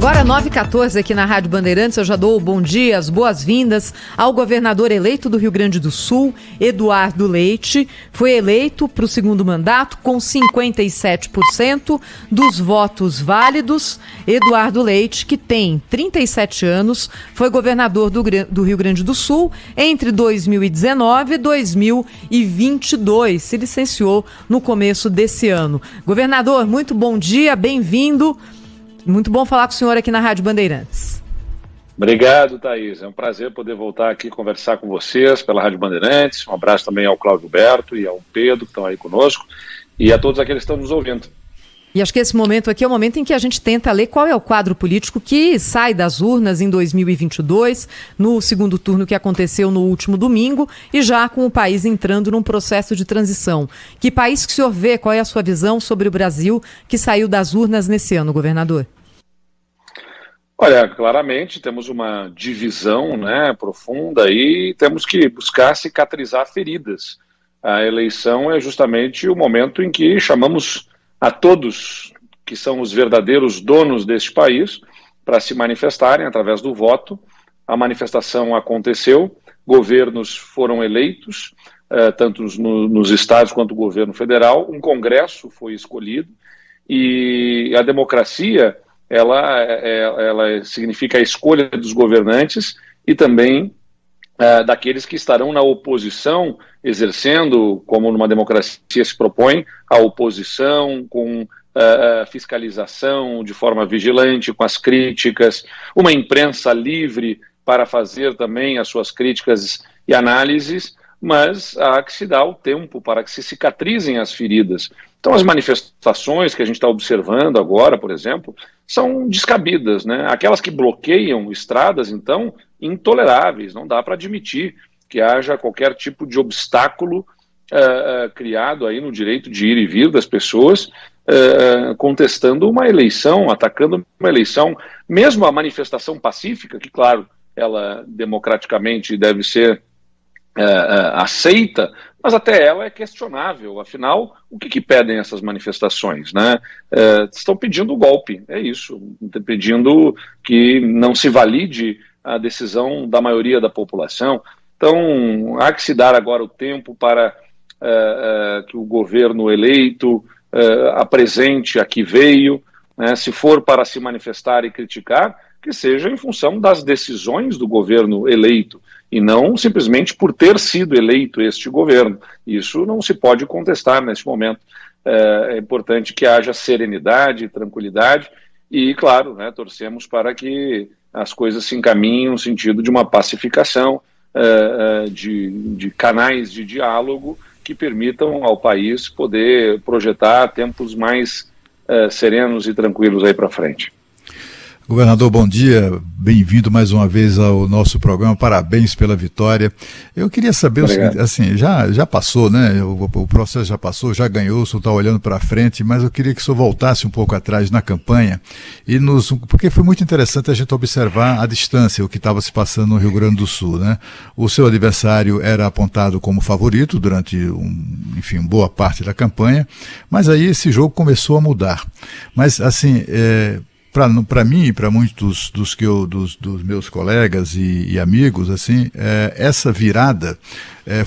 Agora 9h14 aqui na Rádio Bandeirantes, eu já dou o bom dia, as boas-vindas ao governador eleito do Rio Grande do Sul, Eduardo Leite. Foi eleito para o segundo mandato com 57% dos votos válidos. Eduardo Leite, que tem 37 anos, foi governador do Rio Grande do Sul entre 2019 e 2022. Se licenciou no começo desse ano. Governador, muito bom dia, bem-vindo. Muito bom falar com o senhor aqui na Rádio Bandeirantes. Obrigado, Thaís. É um prazer poder voltar aqui conversar com vocês pela Rádio Bandeirantes. Um abraço também ao Cláudio Berto e ao Pedro, que estão aí conosco, e a todos aqueles que estão nos ouvindo. E acho que esse momento aqui é o momento em que a gente tenta ler qual é o quadro político que sai das urnas em 2022, no segundo turno que aconteceu no último domingo, e já com o país entrando num processo de transição. Que país que o senhor vê? Qual é a sua visão sobre o Brasil que saiu das urnas nesse ano, governador? Olha, claramente temos uma divisão, profunda, e temos que buscar cicatrizar feridas. A eleição é justamente o momento em que chamamos a todos que são os verdadeiros donos deste país para se manifestarem através do voto. A manifestação aconteceu, governos foram eleitos, tanto nos estados quanto o governo federal, um congresso foi escolhido, e a democracia ela significa a escolha dos governantes e também daqueles que estarão na oposição, exercendo, como numa democracia se propõe, a oposição com fiscalização de forma vigilante, com as críticas, uma imprensa livre para fazer também as suas críticas e análises, mas há que se dar o tempo para que se cicatrizem as feridas. Então, as manifestações que a gente está observando agora, por exemplo, são descabidas, Aquelas que bloqueiam estradas, então, intoleráveis. Não dá para admitir que haja qualquer tipo de obstáculo criado aí no direito de ir e vir das pessoas, contestando uma eleição, atacando uma eleição. Mesmo a manifestação pacífica, que, claro, ela democraticamente deve ser aceita, mas até ela é questionável. Afinal, o que pedem essas manifestações? Estão pedindo o golpe, é isso, pedindo que não se valide a decisão da maioria da população. Então, há que se dar agora o tempo para que o governo eleito apresente a que veio, se for para se manifestar e criticar, que seja em função das decisões do governo eleito, e não simplesmente por ter sido eleito este governo. Isso não se pode contestar neste momento. É importante que haja serenidade, tranquilidade e, claro, torcemos para que as coisas se encaminhem no sentido de uma pacificação, de canais de diálogo que permitam ao país poder projetar tempos mais serenos e tranquilos aí para frente. Governador, bom dia, bem-vindo mais uma vez ao nosso programa, parabéns pela vitória. Eu queria saber o seguinte, assim, já passou, o processo já passou, já ganhou, o senhor está olhando para frente, mas eu queria que o senhor voltasse um pouco atrás na campanha, porque foi muito interessante a gente observar a distância, o que estava se passando no Rio Grande do Sul, O seu adversário era apontado como favorito durante, boa parte da campanha, mas aí esse jogo começou a mudar. Mas, assim, para mim e para muitos dos meus colegas e amigos, essa virada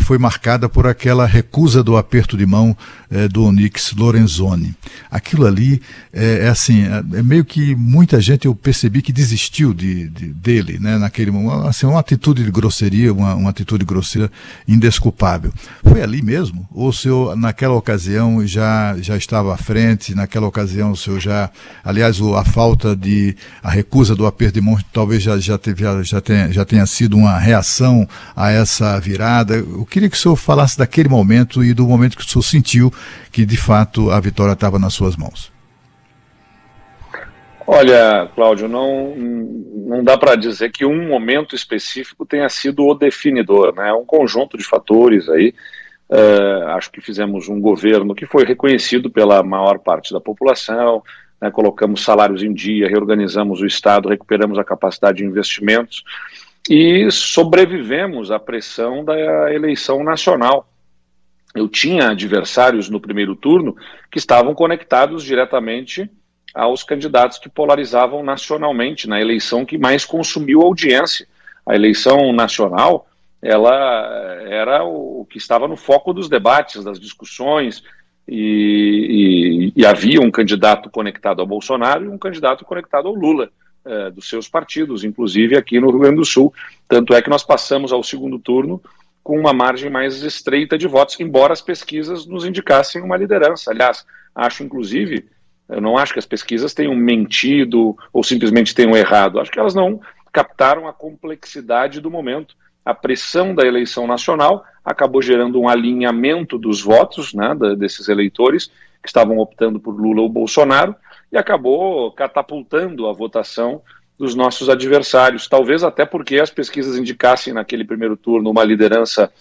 foi marcada por aquela recusa do aperto de mão do Onyx Lorenzoni. Aquilo ali é meio que muita gente, eu percebi que desistiu dele, naquele momento, uma atitude de grosseria, uma atitude grosseira indesculpável. Foi ali mesmo? Ou o senhor, naquela ocasião, já estava à frente, naquela ocasião o senhor aliás, a recusa do aperto de mão talvez já tenha sido uma reação a essa virada. Eu queria que o senhor falasse daquele momento e do momento que o senhor sentiu que, de fato, a vitória estava nas suas mãos. Olha, Cláudio, não dá para dizer que um momento específico tenha sido o definidor, É um conjunto de fatores aí. Acho que fizemos um governo que foi reconhecido pela maior parte da população, colocamos salários em dia, reorganizamos o Estado, recuperamos a capacidade de investimentos e sobrevivemos à pressão da eleição nacional. Eu tinha adversários no primeiro turno que estavam conectados diretamente aos candidatos que polarizavam nacionalmente, na eleição que mais consumiu audiência. A eleição nacional, ela era o que estava no foco dos debates, das discussões, e havia um candidato conectado ao Bolsonaro e um candidato conectado ao Lula, dos seus partidos, inclusive aqui no Rio Grande do Sul. Tanto é que nós passamos ao segundo turno com uma margem mais estreita de votos, embora as pesquisas nos indicassem uma liderança. Aliás, acho inclusive, eu não acho que as pesquisas tenham mentido ou simplesmente tenham errado, acho que elas não captaram a complexidade do momento. A pressão da eleição nacional acabou gerando um alinhamento dos votos, né, desses eleitores que estavam optando por Lula ou Bolsonaro, e acabou catapultando a votação dos nossos adversários, talvez até porque as pesquisas indicassem naquele primeiro turno uma liderança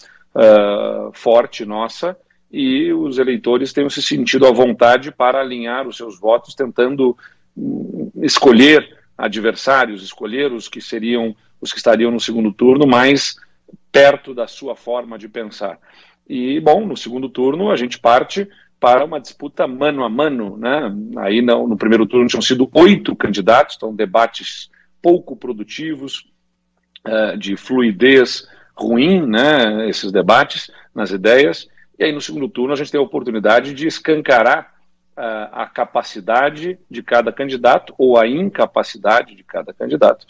forte nossa, e os eleitores tenham se sentido à vontade para alinhar os seus votos, tentando escolher adversários, escolher os que estariam no segundo turno mais perto da sua forma de pensar. E, bom, no segundo turno a gente parte para uma disputa mano a mano, né? Aí no primeiro turno tinham sido 8 candidatos, então debates pouco produtivos, de fluidez ruim, né? Esses debates nas ideias. E aí no segundo turno a gente tem a oportunidade de escancarar a capacidade de cada candidato ou a incapacidade de cada candidato,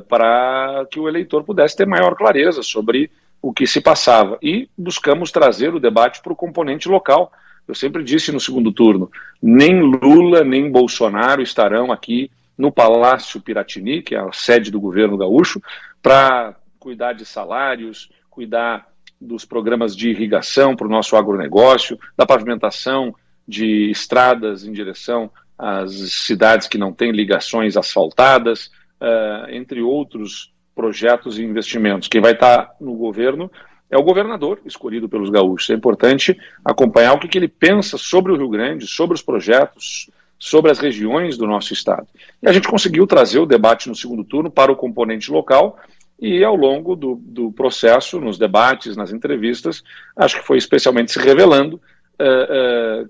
para que o eleitor pudesse ter maior clareza sobre o que se passava. E buscamos trazer o debate para o componente local. Eu sempre disse no segundo turno, nem Lula nem Bolsonaro estarão aqui no Palácio Piratini, que é a sede do governo gaúcho, para cuidar de salários, cuidar dos programas de irrigação para o nosso agronegócio, da pavimentação de estradas em direção às cidades que não têm ligações asfaltadas, entre outros projetos e investimentos. Quem vai estar no governo é o governador escolhido pelos gaúchos. É importante acompanhar o que ele pensa sobre o Rio Grande, sobre os projetos, sobre as regiões do nosso estado. E a gente conseguiu trazer o debate no segundo turno para o componente local, e ao longo do processo, nos debates, nas entrevistas, acho que foi especialmente se revelando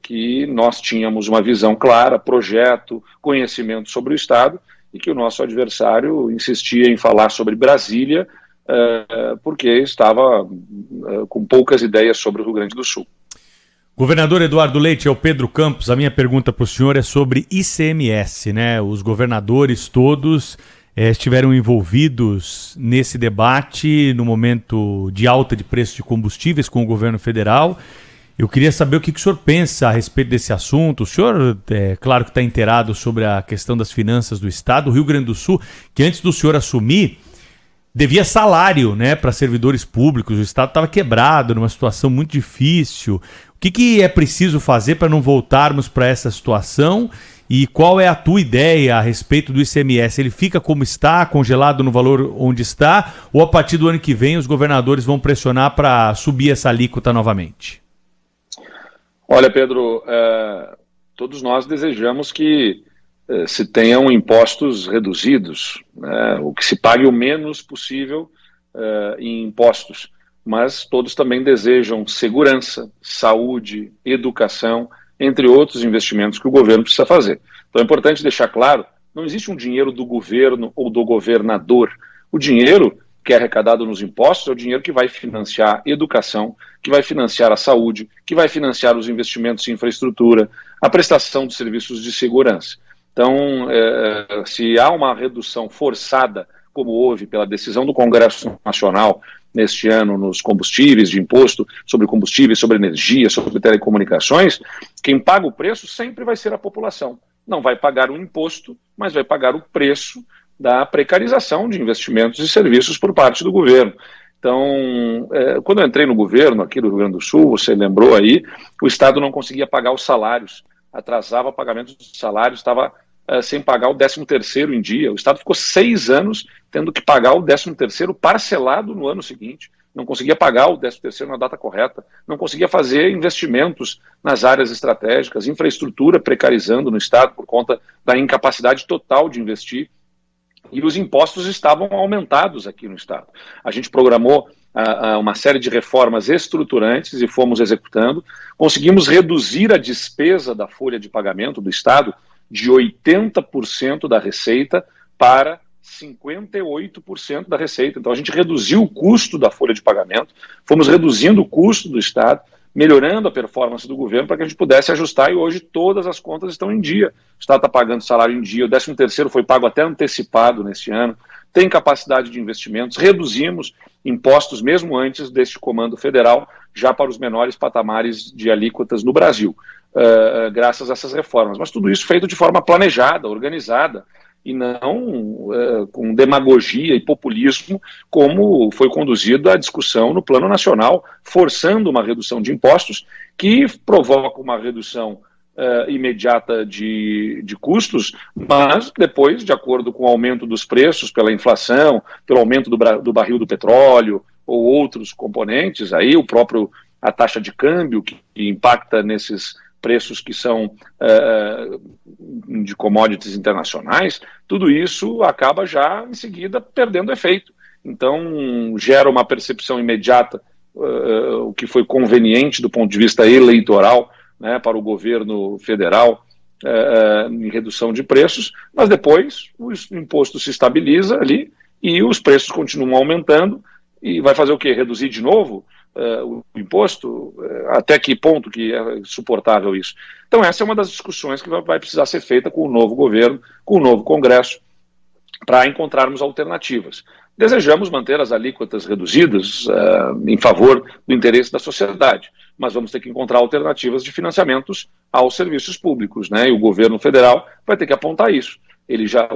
que nós tínhamos uma visão clara, projeto, conhecimento sobre o estado, e que o nosso adversário insistia em falar sobre Brasília, porque estava com poucas ideias sobre o Rio Grande do Sul. Governador Eduardo Leite, é o Pedro Campos. A minha pergunta para o senhor é sobre ICMS, né? Os governadores todos estiveram envolvidos nesse debate no momento de alta de preço de combustíveis com o governo federal. Eu queria saber o que o senhor pensa a respeito desse assunto. O senhor, claro que está inteirado sobre a questão das finanças do Estado. O Rio Grande do Sul, que antes do senhor assumir, devia salário, né, para servidores públicos. O Estado estava quebrado, numa situação muito difícil. O que é preciso fazer para não voltarmos para essa situação? E qual é a tua ideia a respeito do ICMS? Ele fica como está, congelado no valor onde está? Ou a partir do ano que vem os governadores vão pressionar para subir essa alíquota novamente? Olha, Pedro, todos nós desejamos que se tenham impostos reduzidos, né, o que se pague o menos possível em impostos, mas todos também desejam segurança, saúde, educação, entre outros investimentos que o governo precisa fazer. Então é importante deixar claro, não existe um dinheiro do governo ou do governador. O dinheiro que é arrecadado nos impostos é o dinheiro que vai financiar a educação, que vai financiar a saúde, que vai financiar os investimentos em infraestrutura, a prestação de serviços de segurança. Então, se há uma redução forçada, como houve pela decisão do Congresso Nacional neste ano nos combustíveis, de imposto sobre combustíveis, sobre energia, sobre telecomunicações, quem paga o preço sempre vai ser a população. Não vai pagar o imposto, mas vai pagar o preço da precarização de investimentos e serviços por parte do governo. Então, quando eu entrei no governo aqui do Rio Grande do Sul, você lembrou aí, o Estado não conseguia pagar os salários, atrasava o pagamento dos salários, estava sem pagar o 13º em dia. O Estado ficou 6 anos tendo que pagar o 13º parcelado no ano seguinte, não conseguia pagar o 13º na data correta, não conseguia fazer investimentos nas áreas estratégicas, infraestrutura precarizando no Estado por conta da incapacidade total de investir. E os impostos estavam aumentados aqui no Estado. A gente programou uma série de reformas estruturantes e fomos executando. Conseguimos reduzir a despesa da folha de pagamento do Estado de 80% da receita para 58% da receita. Então a gente reduziu o custo da folha de pagamento, fomos reduzindo o custo do Estado, melhorando a performance do governo para que a gente pudesse ajustar, e hoje todas as contas estão em dia. O Estado está pagando salário em dia, o 13º foi pago até antecipado neste ano, tem capacidade de investimentos, reduzimos impostos mesmo antes deste comando federal, já para os menores patamares de alíquotas no Brasil, graças a essas reformas. Mas tudo isso feito de forma planejada, organizada, e não com demagogia e populismo, como foi conduzida a discussão no plano nacional, forçando uma redução de impostos que provoca uma redução imediata de custos, mas depois, de acordo com o aumento dos preços pela inflação, pelo aumento do barril do petróleo ou outros componentes, aí a taxa de câmbio que impacta nesses preços que são de commodities internacionais, tudo isso acaba já em seguida perdendo efeito. Então gera uma percepção imediata, o que foi conveniente do ponto de vista eleitoral, né, para o governo federal, em redução de preços, mas depois o imposto se estabiliza ali e os preços continuam aumentando, e vai fazer o quê? Reduzir de novo o imposto? Até que ponto que é suportável isso? Então essa é uma das discussões que vai precisar ser feita com o novo governo, com o novo Congresso, para encontrarmos alternativas. Desejamos manter as alíquotas reduzidas em favor do interesse da sociedade, mas vamos ter que encontrar alternativas de financiamentos aos serviços públicos, né? E o governo federal vai ter que apontar isso.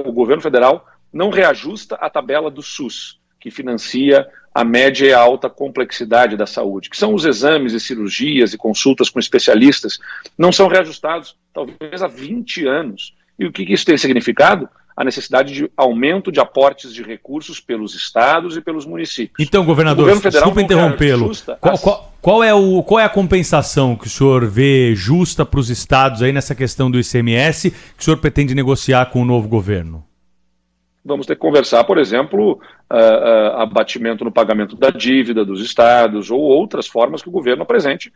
O governo federal não reajusta a tabela do SUS, que financia a média e a alta complexidade da saúde, que são os exames e cirurgias e consultas com especialistas, não são reajustados talvez há 20 anos. E o que isso tem significado? A necessidade de aumento de aportes de recursos pelos estados e pelos municípios. Então, governador, desculpa interrompê-lo. Qual é a compensação que o senhor vê justa para os estados aí nessa questão do ICMS que o senhor pretende negociar com o novo governo? Vamos ter que conversar, por exemplo, abatimento no pagamento da dívida dos estados ou outras formas que o governo apresente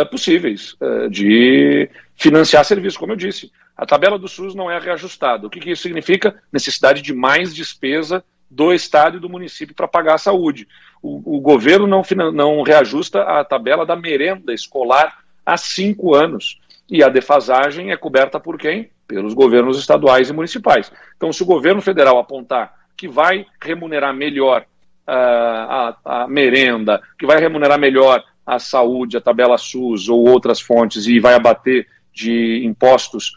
possíveis de financiar serviços, como eu disse. A tabela do SUS não é reajustada. O que isso significa? Necessidade de mais despesa do estado e do município para pagar a saúde. O governo não reajusta a tabela da merenda escolar há 5 anos. E a defasagem é coberta por quem? Pelos governos estaduais e municipais. Então, se o governo federal apontar que vai remunerar melhor a merenda, que vai remunerar melhor a saúde, a tabela SUS ou outras fontes, e vai abater de impostos,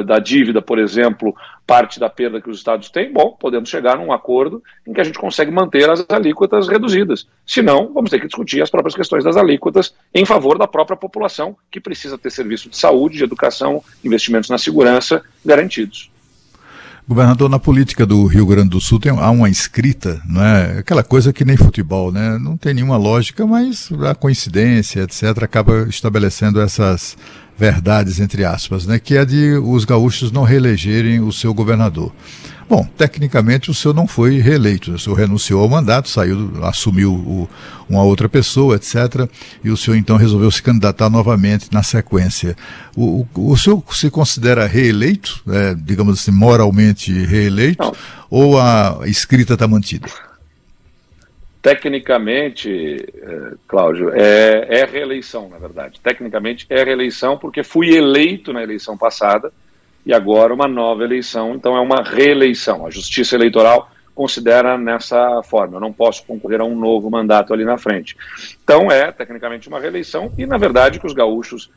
da dívida, por exemplo, parte da perda que os estados têm, podemos chegar num acordo em que a gente consegue manter as alíquotas reduzidas. Se não, vamos ter que discutir as próprias questões das alíquotas em favor da própria população, que precisa ter serviço de saúde, de educação, investimentos na segurança garantidos. Governador, na política do Rio Grande do Sul há uma escrita, não é? Aquela coisa que nem futebol, né? Não tem nenhuma lógica, mas a coincidência, etc., acaba estabelecendo essas verdades, entre aspas, né? Que é de os gaúchos não reelegerem o seu governador. Bom, tecnicamente o senhor não foi reeleito, o senhor renunciou ao mandato, assumiu uma outra pessoa, etc., e o senhor então resolveu se candidatar novamente na sequência. O senhor se considera reeleito, digamos assim, moralmente reeleito, não, ou a escrita está mantida? Tecnicamente, Cláudio, é reeleição, na verdade. Tecnicamente é reeleição porque fui eleito na eleição passada, e agora uma nova eleição, então é uma reeleição. A Justiça Eleitoral considera nessa forma, eu não posso concorrer a um novo mandato ali na frente. Então é tecnicamente uma reeleição, e na verdade o que os gaúchos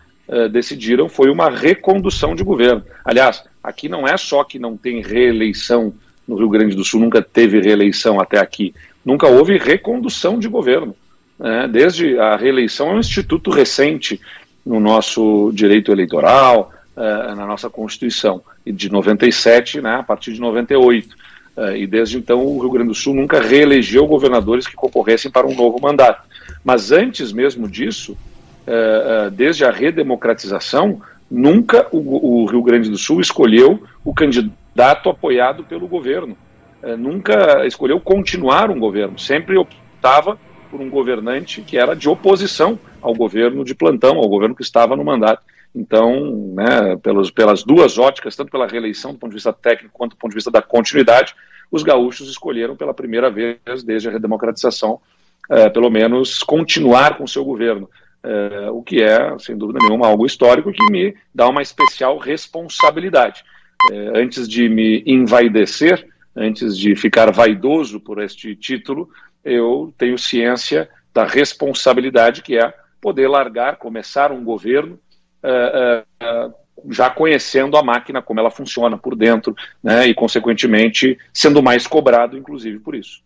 decidiram foi uma recondução de governo. Aliás, aqui não é só que não tem reeleição no Rio Grande do Sul, nunca teve reeleição até aqui, nunca houve recondução de governo. Desde a reeleição é um instituto recente no nosso direito eleitoral, na nossa Constituição, e de 97, né, a partir de 98. E desde então o Rio Grande do Sul nunca reelegeu governadores que concorressem para um novo mandato. Mas antes mesmo disso, desde a redemocratização, nunca o Rio Grande do Sul escolheu o candidato apoiado pelo governo. Nunca escolheu continuar um governo, sempre optava por um governante que era de oposição ao governo de plantão, ao governo que estava no mandato. Então, né, pelas duas óticas, tanto pela reeleição do ponto de vista técnico quanto do ponto de vista da continuidade, os gaúchos escolheram pela primeira vez desde a redemocratização, pelo menos, continuar com o seu governo, o que é, sem dúvida nenhuma, algo histórico que me dá uma especial responsabilidade. Antes de me envaidecer, antes de ficar vaidoso por este título, eu tenho ciência da responsabilidade que é poder começar um governo já conhecendo a máquina, como ela funciona por dentro, né, e, consequentemente, sendo mais cobrado, inclusive, por isso.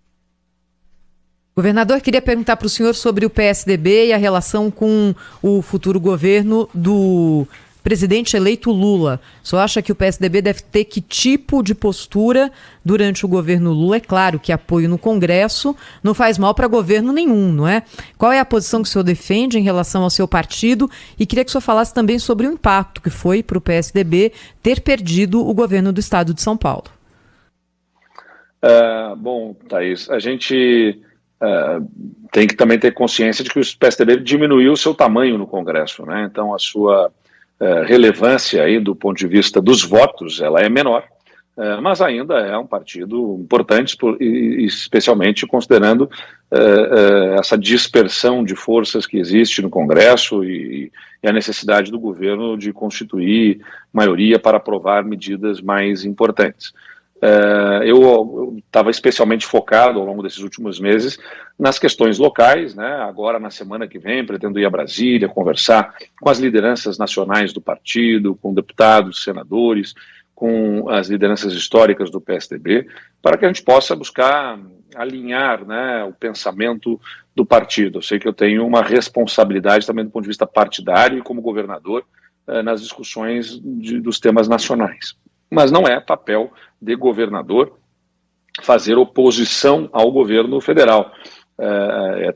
Governador, queria perguntar para o senhor sobre o PSDB e a relação com o futuro governo do presidente eleito Lula. O senhor acha que o PSDB deve ter que tipo de postura durante o governo Lula? É claro que apoio no Congresso não faz mal para governo nenhum, não é? Qual é a posição que o senhor defende em relação ao seu partido? E queria que o senhor falasse também sobre o impacto que foi para o PSDB ter perdido o governo do estado de São Paulo. Bom, Thaís, a gente tem que também ter consciência de que o PSDB diminuiu o seu tamanho no Congresso, né? Então a sua relevância aí do ponto de vista dos votos, ela é menor, mas ainda é um partido importante, especialmente considerando essa dispersão de forças que existe no Congresso e a necessidade do governo de constituir maioria para aprovar medidas mais importantes. Eu estava especialmente focado ao longo desses últimos meses nas questões locais, né? Agora, na semana que vem, pretendo ir a Brasília, conversar com as lideranças nacionais do partido, com deputados, senadores, com as lideranças históricas do PSDB, para que a gente possa buscar alinhar, né, o pensamento do partido. Eu sei que eu tenho uma responsabilidade também do ponto de vista partidário e como governador nas discussões dos temas nacionais. Mas não é papel de governador fazer oposição ao governo federal,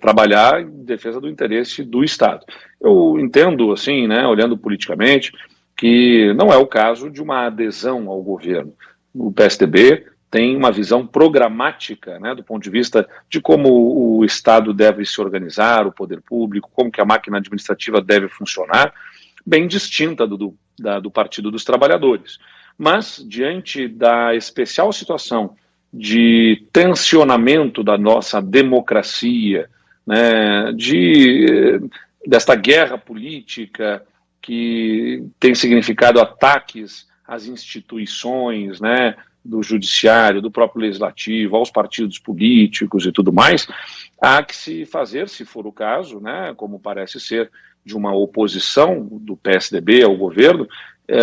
trabalhar em defesa do interesse do Estado. Eu entendo, assim, né, olhando politicamente, que não é o caso de uma adesão ao governo. O PSDB tem uma visão programática, né, do ponto de vista de como o Estado deve se organizar, o poder público, como que a máquina administrativa deve funcionar, bem distinta do Partido dos Trabalhadores. Mas, diante da especial situação de tensionamento da nossa democracia, né, desta guerra política que tem significado ataques às instituições, né, do judiciário, do próprio legislativo, aos partidos políticos e tudo mais, há que se fazer, se for o caso, né, como parece ser, de uma oposição do PSDB ao governo,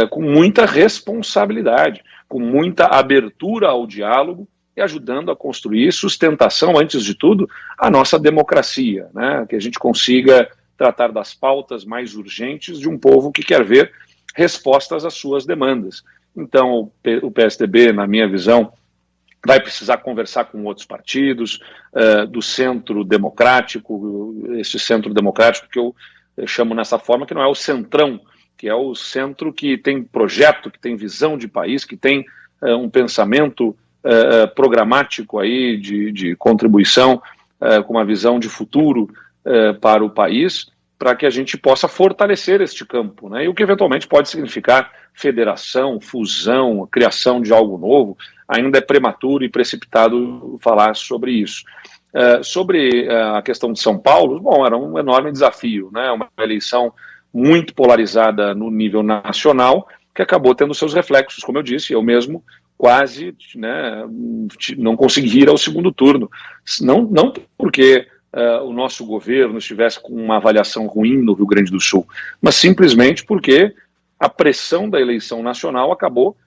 com muita responsabilidade, com muita abertura ao diálogo e ajudando a construir sustentação, antes de tudo, a nossa democracia, né? Que a gente consiga tratar das pautas mais urgentes de um povo que quer ver respostas às suas demandas. Então, o PSDB, na minha visão, vai precisar conversar com outros partidos, do centro democrático, esse centro democrático que eu chamo nessa forma, que não é o centrão, que é o centro que tem projeto, que tem visão de país, que tem um pensamento programático aí de contribuição, com uma visão de futuro para o país, para que a gente possa fortalecer este campo, né? E o que eventualmente pode significar federação, fusão, criação de algo novo, ainda é prematuro e precipitado falar sobre isso. Sobre a questão de São Paulo, bom, era um enorme desafio, né? Uma eleição muito polarizada no nível nacional, que acabou tendo seus reflexos, como eu disse, eu mesmo quase, né, não consegui ir ao segundo turno. Não porque o nosso governo estivesse com uma avaliação ruim no Rio Grande do Sul, mas simplesmente porque a pressão da eleição nacional acabou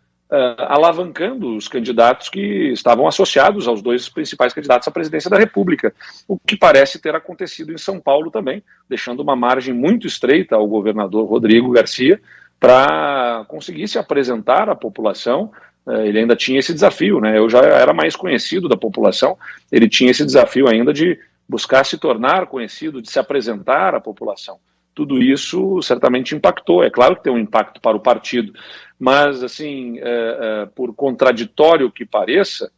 alavancando os candidatos que estavam associados aos dois principais candidatos à presidência da República, o que parece ter acontecido em São Paulo também, deixando uma margem muito estreita ao governador Rodrigo Garcia para conseguir se apresentar à população. Ele ainda tinha esse desafio, né? Eu já era mais conhecido da população, ele tinha esse desafio ainda de buscar se tornar conhecido, de se apresentar à população. Tudo isso certamente impactou. É claro que tem um impacto para o partido, mas, assim, por contraditório que pareça,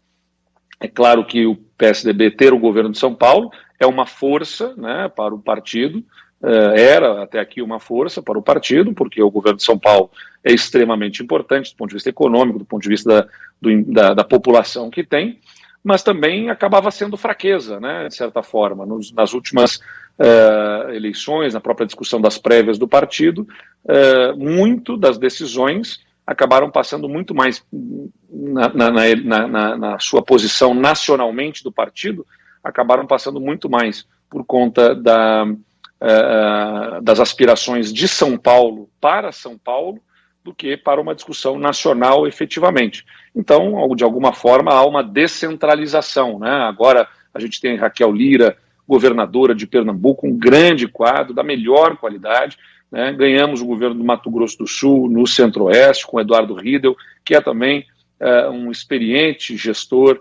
é claro que o PSDB ter o governo de São Paulo é uma força, né, para o partido, era até aqui uma força para o partido, porque o governo de São Paulo é extremamente importante do ponto de vista econômico, do ponto de vista da população que tem, mas também acabava sendo fraqueza, né, de certa forma. Nas últimas eleições, na própria discussão das prévias do partido, muito das decisões acabaram passando muito mais na sua posição nacionalmente do partido, acabaram passando muito mais por conta das aspirações de São Paulo para São Paulo do que para uma discussão nacional efetivamente. Então, de alguma forma, há uma descentralização, né? Agora a gente tem Raquel Lira, governadora de Pernambuco, um grande quadro, da melhor qualidade, né? Ganhamos o governo do Mato Grosso do Sul, no Centro-Oeste, com Eduardo Riedel, que é também um experiente gestor,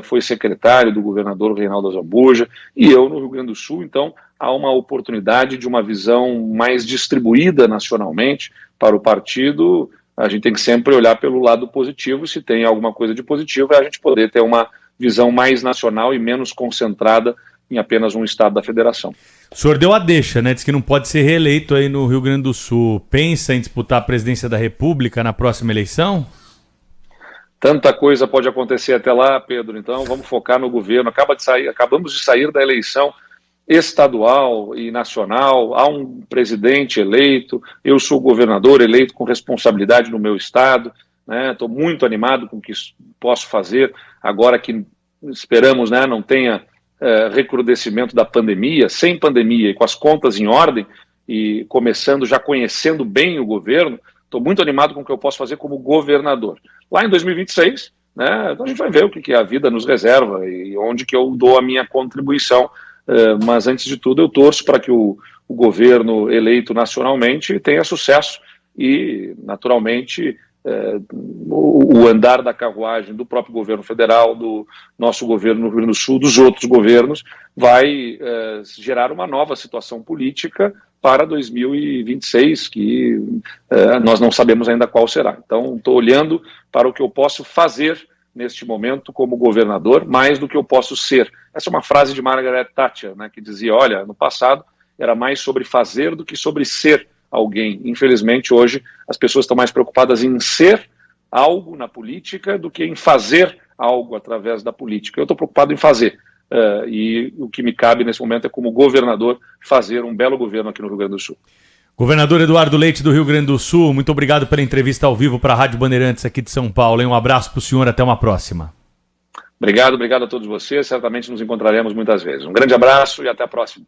foi secretário do governador Reinaldo Azambuja, e eu no Rio Grande do Sul. Então há uma oportunidade de uma visão mais distribuída nacionalmente para o partido. A gente tem que sempre olhar pelo lado positivo, se tem alguma coisa de positivo, é a gente poder ter uma visão mais nacional e menos concentrada em apenas um estado da federação. O senhor deu a deixa, né? Diz que não pode ser reeleito aí no Rio Grande do Sul. Pensa em disputar a presidência da República na próxima eleição? Tanta coisa pode acontecer até lá, Pedro, então vamos focar no governo. Acabamos de sair da eleição estadual e nacional, há um presidente eleito, eu sou governador eleito com responsabilidade no meu estado, né? Estou muito animado com o que posso fazer, agora que esperamos, né, não tenha recrudescimento da pandemia, sem pandemia e com as contas em ordem, e começando já conhecendo bem o governo, estou muito animado com o que eu posso fazer como governador. Lá em 2026, né, a gente vai ver o que a vida nos reserva e onde que eu dou a minha contribuição, mas antes de tudo eu torço para que o governo eleito nacionalmente tenha sucesso e, naturalmente, o andar da carruagem do próprio governo federal, do nosso governo no Rio Grande do Sul, dos outros governos, vai gerar uma nova situação política para 2026, que nós não sabemos ainda qual será. Então, estou olhando para o que eu posso fazer neste momento como governador, mais do que eu posso ser. Essa é uma frase de Margaret Thatcher, né, que dizia, olha, no passado era mais sobre fazer do que sobre ser alguém. Infelizmente, hoje, as pessoas estão mais preocupadas em ser algo na política do que em fazer algo através da política. Eu estou preocupado em fazer. E o que me cabe nesse momento é, como governador, fazer um belo governo aqui no Rio Grande do Sul. Governador Eduardo Leite, do Rio Grande do Sul, muito obrigado pela entrevista ao vivo para a Rádio Bandeirantes aqui de São Paulo. Um abraço para o senhor, até uma próxima. Obrigado a todos vocês. Certamente nos encontraremos muitas vezes. Um grande abraço e até a próxima.